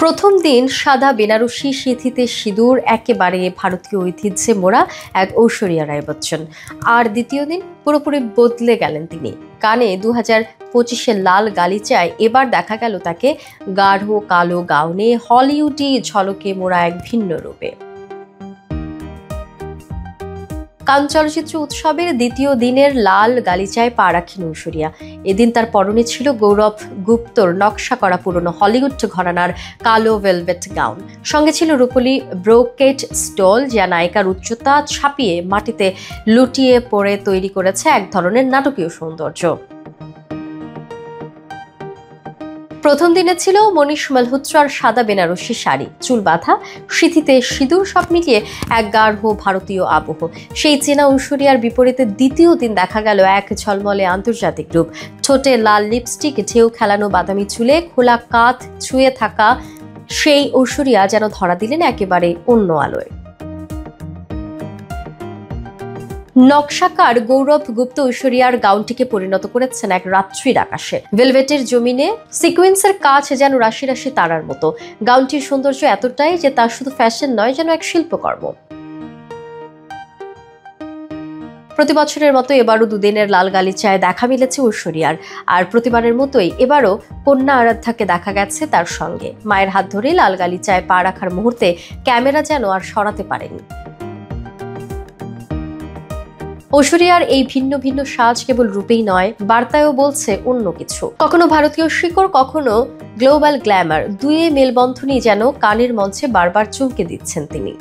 প্রথম দিন সাদা বেনারসি সিঁথিতে সিঁদুর, একেবারে ভারতীয় ঐতিহ্যে মোড়া এক ঐশ্বরিয়া রায় বচ্চন। আর দ্বিতীয় দিন পুরোপুরি বদলে গেলেন তিনি। কানে 2025-এর লাল গালিচায় এবার দেখা গেল তাকে গাঢ় কালো গাউনে হলিউডি ঝলকে মোড়া এক ভিন্ন রূপে। কান চলচ্চিত্র উৎসবের দ্বিতীয় দিনের লাল গালিচায় পা রাখেন ঐশ্বরিয়া। এদিন তার পরনে ছিল গৌরব গুপ্তর নকশা করা পুরনো হলিউড ঘরানার কালো ভেলভেট গাউন। সঙ্গে ছিল রূপলি ব্রোকেট স্টোল, যা নায়িকার উচ্চতা ছাপিয়ে মাটিতে লুটিয়ে পড়ে তৈরি করেছে এক ধরনের নাটকীয় সৌন্দর্য। প্রথম দিনে ছিল মনীষ মালহোত্রার সাদা বেনারসি শাড়ি, চুল বাঁধা, সিঁথিতে সিঁদুর, সব মিলিয়ে এক গাঢ় ভারতীয় আবহ। সেই চেনা ঐশ্বরিয়ার বিপরীতে দ্বিতীয় দিন দেখা গেল এক ঝলমলে আন্তর্জাতিক রূপ। ঠোঁটে লাল লিপস্টিক, ঢেউ খেলানো বাদামি চুলে, খোলা কাঁধ ছুঁয়ে থাকা সেই ঐশ্বরিয়া যেন ধরা দিলেন একেবারে অন্য আলোয়। নকশাকার গৌরব গুপ্ত ঐশ্বরিয়ার গাউনটিকে পরিণত করেছেন এক রাত্রির আকাশে। ভেলভেটের জমিনে সিকোয়েন্সের কাজ যেন রাশি রাশি তারার মতো। গাউনটির সৌন্দর্য এতটাই যে তা শুধু ফ্যাশন নয়, যেন এক শিল্পকর্ম। প্রতি বছরের মতো এবারও দুদিনের লাল গালিচায় দেখা মিলেছে ঐশ্বরিয়ার। আর প্রতিবারের মতোই এবারও কন্যা আরাধ্যাকে দেখা গেছে তার সঙ্গে। মায়ের হাত ধরে লাল গালিচায় পা রাখার মুহূর্তে ক্যামেরা যেন আর সরাতে পারেনি। ঐশ্বরিয়ার এই ভিন্ন ভিন্ন সাজ কেবল রূপেই নয়, বার্তায়ও বলছে অন্য কিছু। কখনো ভারতীয় শিকড়, কখনো গ্লোবাল গ্ল্যামার, দুয়ে মেলবন্ধনই যেন কানের মঞ্চে বারবার চমকে দিচ্ছেন তিনি।